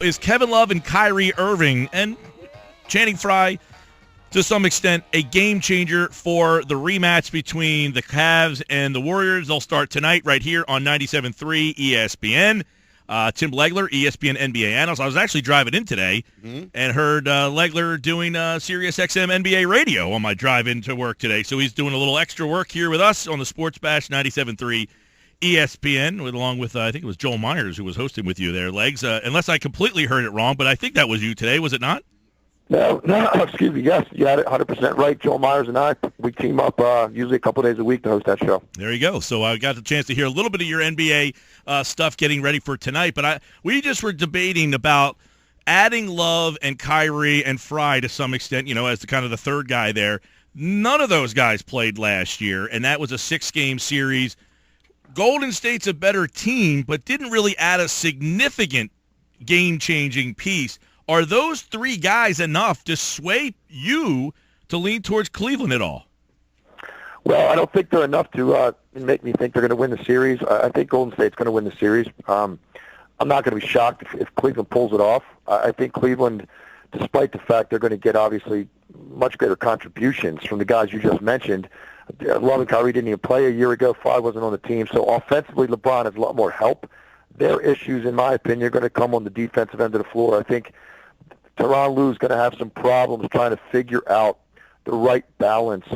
Is Kevin Love and Kyrie Irving and Channing Frye, to some extent, a game changer for the rematch between the Cavs and the Warriors? They'll start tonight right here on 97.3 ESPN. Tim Legler, ESPN NBA analyst. I was actually driving in today and heard Legler doing Sirius XM NBA radio on my drive into work today. So he's doing a little extra work here with us on the Sports Bash 97.3 ESPN, along with, I think it was Joel Myers who was hosting with you there, Legs. Unless I completely heard it wrong, but I think that was you today, was it not? No, excuse me. Yes, you had it 100% right. Joel Myers and I, we team up usually a couple days a week to host that show. There you go. So I got the chance to hear a little bit of your NBA stuff getting ready for tonight. But we just were debating about adding Love and Kyrie and Frye to some extent, as the kind of the third guy there. None of those guys played last year, and that was a 6-game series. Golden State's a better team, but didn't really add a significant game-changing piece. Are those 3 guys enough to sway you to lean towards Cleveland at all? Well, I don't think they're enough to make me think they're going to win the series. I think Golden State's going to win the series. I'm not going to be shocked if Cleveland pulls it off. I think Cleveland, despite the fact they're going to get obviously much greater contributions from the guys you just mentioned, Love and Kyrie didn't even play a year ago. Frye wasn't on the team. So offensively, LeBron has a lot more help. Their issues, in my opinion, are going to come on the defensive end of the floor. I think Tyronn Lue's going to have some problems trying to figure out the right balance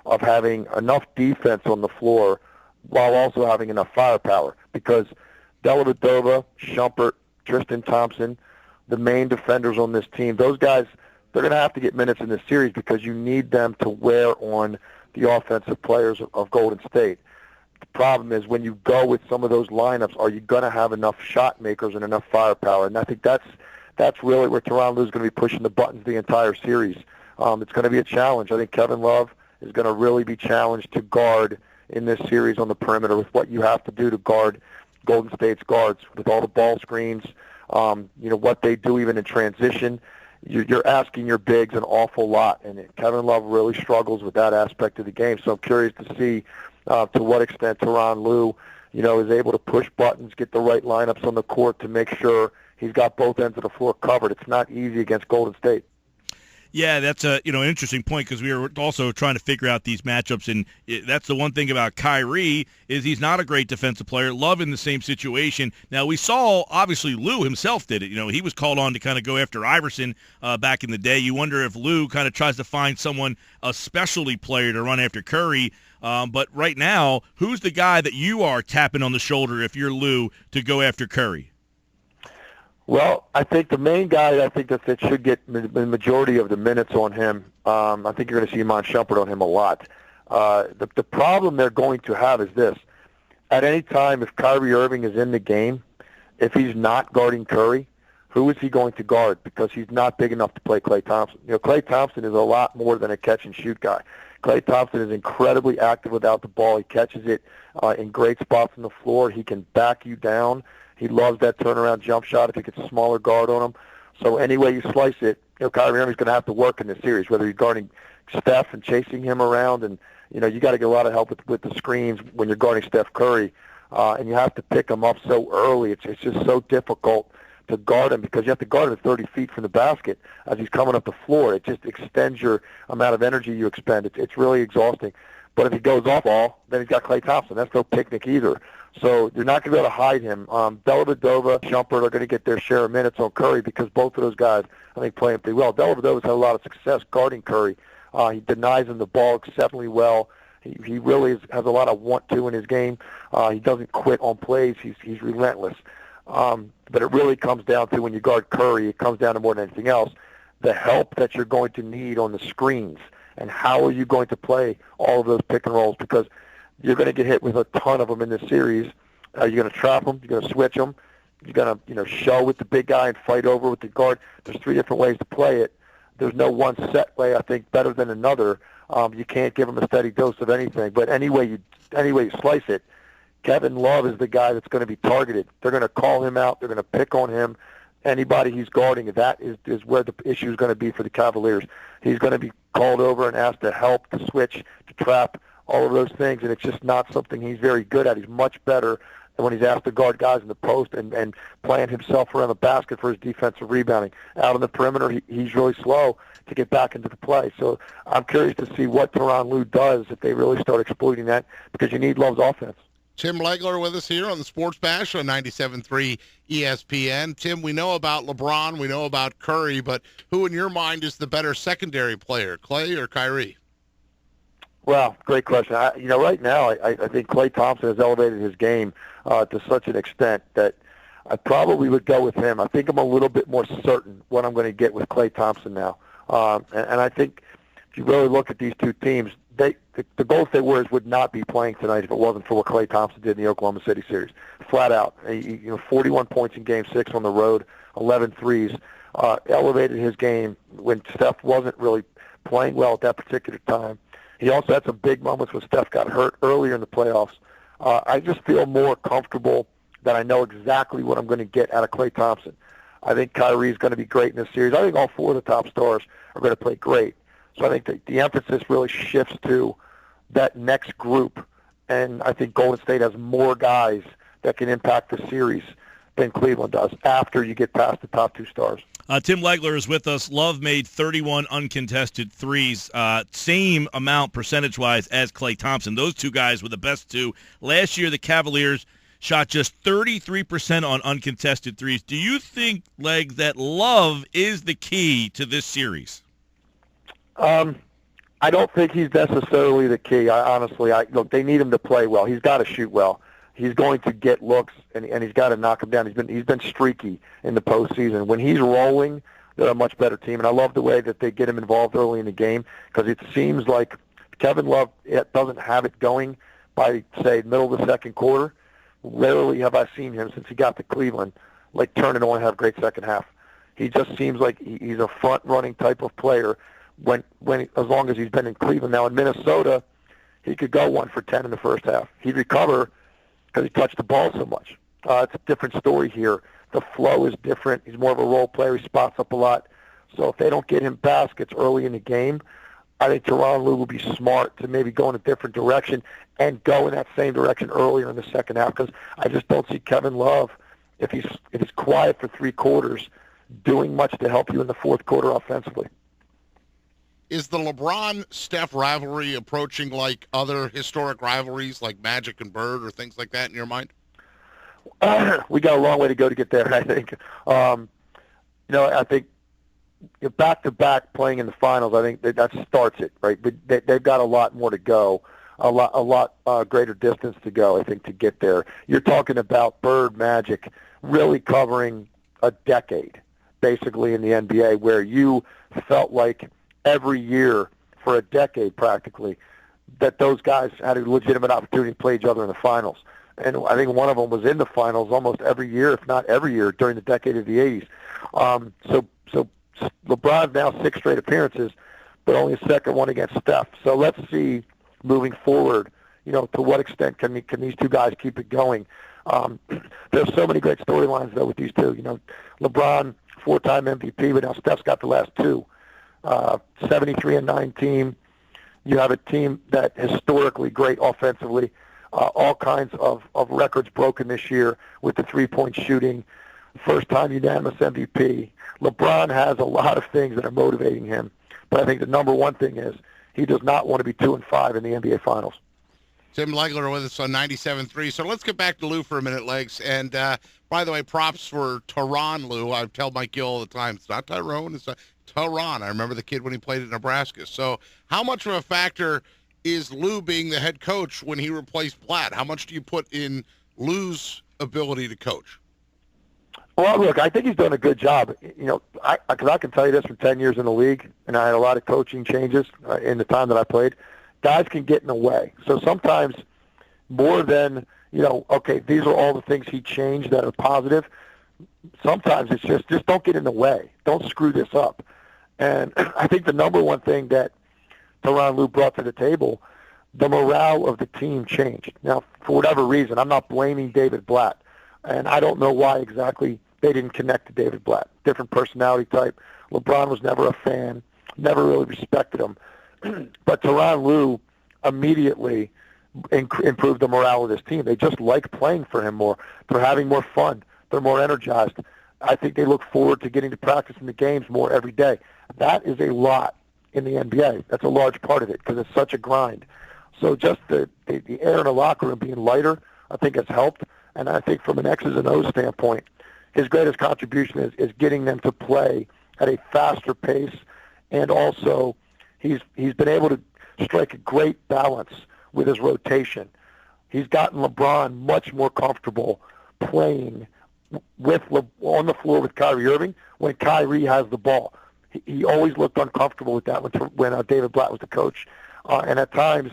of having enough defense on the floor while also having enough firepower. Because Dellavedova, Shumpert, Tristan Thompson, the main defenders on this team, those guys, they're going to have to get minutes in this series because you need them to wear on the offensive players of Golden State. The problem is when you go with some of those lineups, are you going to have enough shot makers and enough firepower? And I think that's really where Tyronn Lue is going to be pushing the buttons the entire series. It's going to be a challenge. I think Kevin Love is going to really be challenged to guard in this series on the perimeter with what you have to do to guard Golden State's guards with all the ball screens, what they do even in transition. You're asking your bigs an awful lot, and Kevin Love really struggles with that aspect of the game. So I'm curious to see to what extent Tyronn Lue, is able to push buttons, get the right lineups on the court to make sure he's got both ends of the floor covered. It's not easy against Golden State. Yeah, that's an interesting point because we were also trying to figure out these matchups, and that's the one thing about Kyrie is he's not a great defensive player. Love in the same situation. Now, we saw, obviously, Lue himself did it. He was called on to kind of go after Iverson back in the day. You wonder if Lue kind of tries to find someone, a specialty player, to run after Curry. But right now, who's the guy that you are tapping on the shoulder if you're Lue to go after Curry? Well, I think the main guy that should get the majority of the minutes on him, I think you're going to see Iman Shumpert on him a lot. The problem they're going to have is this. At any time, if Kyrie Irving is in the game, if he's not guarding Curry, who is he going to guard? Because he's not big enough to play Klay Thompson. Klay Thompson is a lot more than a catch-and-shoot guy. Klay Thompson is incredibly active without the ball. He catches it in great spots on the floor. He can back you down. He loves that turnaround jump shot if he gets a smaller guard on him. So any way you slice it, Kyrie Irving's going to have to work in this series, whether you're guarding Steph and chasing him around. And, you got to get a lot of help with the screens when you're guarding Steph Curry. And you have to pick him up so early. It's just so difficult to guard him because you have to guard him at 30 feet from the basket as he's coming up the floor. It just extends your amount of energy you expend. It's really exhausting. But if he goes off ball, then he's got Klay Thompson. That's no picnic either. So you're not going to be able to hide him. Dellavedova, Shumpert are going to get their share of minutes on Curry because both of those guys, I think, play him pretty well. Dellavedova's had a lot of success guarding Curry. He denies him the ball exceptionally well. He really has a lot of want-to in his game. He doesn't quit on plays. He's relentless. But it really comes down to when you guard Curry, it comes down to more than anything else, the help that you're going to need on the screens and how are you going to play all of those pick and rolls because you're going to get hit with a ton of them in this series. You're going to trap them. You're going to switch them. You're going to, show with the big guy and fight over with the guard. There's 3 different ways to play it. There's no one set way, I think, better than another. You can't give them a steady dose of anything. But any way you slice it, Kevin Love is the guy that's going to be targeted. They're going to call him out. They're going to pick on him. Anybody he's guarding, that is where the issue is going to be for the Cavaliers. He's going to be called over and asked to help, to switch, to trap, all of those things, and it's just not something he's very good at. He's much better when he's asked to guard guys in the post and playing himself around the basket for his defensive rebounding. Out on the perimeter, he's really slow to get back into the play. So I'm curious to see what Tyronn Lue does if they really start exploiting that, because you need Love's offense. Tim Legler with us here on the Sports Bash on 97.3 ESPN. Tim, we know about LeBron, we know about Curry, but who in your mind is the better secondary player, Klay or Kyrie? Well, great question. Right now, I think Klay Thompson has elevated his game to such an extent that I probably would go with him. I think I'm a little bit more certain what I'm going to get with Klay Thompson now. And I think if you really look at these two teams, the Golden State Warriors would not be playing tonight if it wasn't for what Klay Thompson did in the Oklahoma City series. Flat out. 41 points in Game 6 on the road, 11 threes. Elevated his game when Steph wasn't really playing well at that particular time. He also had some big moments when Steph got hurt earlier in the playoffs. I just feel more comfortable that I know exactly what I'm going to get out of Klay Thompson. I think Kyrie's going to be great in this series. I think all four of the top stars are going to play great. So I think the emphasis really shifts to that next group, and I think Golden State has more guys that can impact the series than Cleveland does after you get past the top two stars. Tim Legler is with us. Love made 31 uncontested threes, same amount percentage-wise as Klay Thompson. Those two guys were the best two. Last year, the Cavaliers shot just 33% on uncontested threes. Do you think, Leg, that Love is the key to this series? I don't think he's necessarily the key. Honestly, look, they need him to play well. He's got to shoot well. He's going to get looks, and he's got to knock them down. He's been streaky in the postseason. When he's rolling, they're a much better team, and I love the way that they get him involved early in the game, because it seems like Kevin Love doesn't have it going by, say, middle of the second quarter. Rarely have I seen him since he got to Cleveland turn it on and have a great second half. He just seems like he's a front-running type of player when as long as he's been in Cleveland. Now in Minnesota, he could go 1 for 10 in the first half. He'd recover because he touched the ball so much. It's a different story here. The flow is different. He's more of a role player. He spots up a lot. So if they don't get him baskets early in the game, I think Tyronn Lue will be smart to maybe go in a different direction and go in that same direction earlier in the second half, because I just don't see Kevin Love, if he's quiet for 3 quarters, doing much to help you in the fourth quarter offensively. Is the LeBron-Steph rivalry approaching like other historic rivalries like Magic and Bird or things like that in your mind? We got a long way to go to get there, I think. I think back-to-back playing in the finals, I think that starts it, right? But they've got a lot more to go, a lot greater distance to go, I think, to get there. You're talking about Bird, Magic, really covering a decade, basically, in the NBA, where you felt like every year for a decade practically that those guys had a legitimate opportunity to play each other in the finals. And I think one of them was in the finals almost every year, if not every year, during the decade of the 80s. So LeBron now 6 straight appearances, but only a second one against Steph. So let's see moving forward, to what extent can these two guys keep it going. There's so many great storylines, though, with these two. LeBron, 4-time MVP, but now Steph's got the last 2. 73-9 team. You have a team that historically great offensively. All kinds of records broken this year with the 3-point shooting. First-time unanimous MVP. LeBron has a lot of things that are motivating him, but I think the number one thing is he does not want to be 2-5 in the NBA Finals. Tim Legler with us on 97.3. So let's get back to Lou for a minute, Legs. And by the way, props for Tyronn Lue. I tell Mike Gill all the time, it's not Tyrone, it's Tyronn. I remember the kid when he played at Nebraska. So how much of a factor is Lue being the head coach when he replaced Blatt? How much do you put in Lue's ability to coach? Well, look, I think he's done a good job. Because I can tell you this from 10 years in the league, and I had a lot of coaching changes in the time that I played. Guys can get in the way. So sometimes more than, okay, these are all the things he changed that are positive. Sometimes it's just don't get in the way. Don't screw this up. And I think the number one thing that Tyronn Lue brought to the table, the morale of the team changed. Now, for whatever reason, I'm not blaming David Blatt, and I don't know why exactly they didn't connect to David Blatt. Different personality type. LeBron was never a fan, never really respected him. But Tyronn Lue immediately improve the morale of this team. They just like playing for him more. They're having more fun. They're more energized. I think they look forward to getting to practice in the games more every day. That is a lot in the NBA. That's a large part of it because it's such a grind. So just the air in the locker room being lighter, I think has helped. And I think from an X's and O's standpoint, his greatest contribution is getting them to play at a faster pace, and also he's been able to strike a great balance with his rotation. He's gotten LeBron much more comfortable playing on the floor with Kyrie Irving when Kyrie has the ball. He always looked uncomfortable with that when David Blatt was the coach. And at times,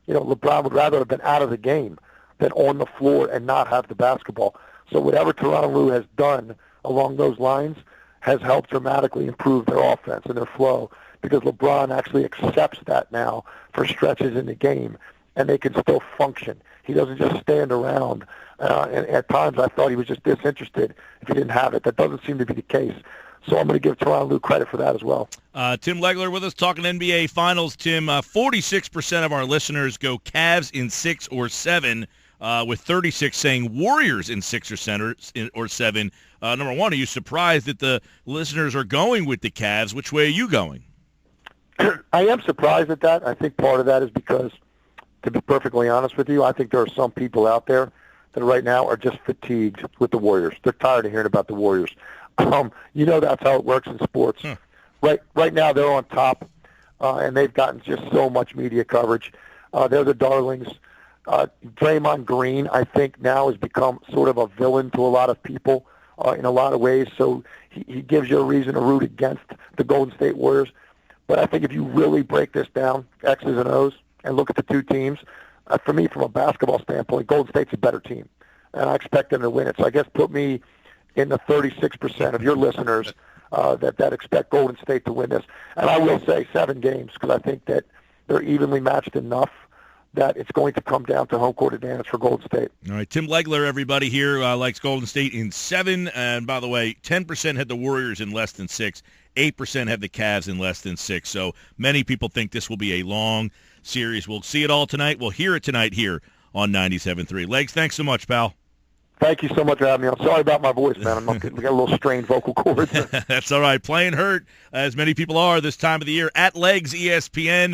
LeBron would rather have been out of the game than on the floor and not have the basketball. So whatever Tyronn Lue has done along those lines has helped dramatically improve their offense and their flow, because LeBron actually accepts that now for stretches in the game, and they can still function. He doesn't just stand around. And at times I thought he was just disinterested if he didn't have it. That doesn't seem to be the case. So I'm going to give Tyronn Lue credit for that as well. Tim Legler with us talking NBA Finals. Tim, 46% of our listeners go Cavs in 6 or 7, with 36 saying Warriors in 6 or 7. Number one, are you surprised that the listeners are going with the Cavs? Which way are you going? I am surprised at that. I think part of that is because, to be perfectly honest with you, I think there are some people out there that right now are just fatigued with the Warriors. They're tired of hearing about the Warriors. That's how it works in sports. Right now they're on top, and they've gotten just so much media coverage. They're the darlings. Draymond Green, I think, now has become sort of a villain to a lot of people in a lot of ways. So he gives you a reason to root against the Golden State Warriors. But I think if you really break this down, X's and O's, and look at the two teams, for me, from a basketball standpoint, Golden State's a better team, and I expect them to win it. So I guess put me in the 36% of your listeners that expect Golden State to win this. And I will say 7 games, because I think that they're evenly matched enough that it's going to come down to home court advantage for Golden State. All right, Tim Legler, everybody here, likes Golden State in 7. And by the way, 10% had the Warriors in less than 6. 8% have the Cavs in less than 6. So many people think this will be a long series. We'll see it all tonight. We'll hear it tonight here on 97.3. Legs, thanks so much, pal. Thank you so much for having me. I'm sorry about my voice, man. We got a little strained vocal cords. That's all right. Playing hurt, as many people are this time of the year. At Legs ESPN.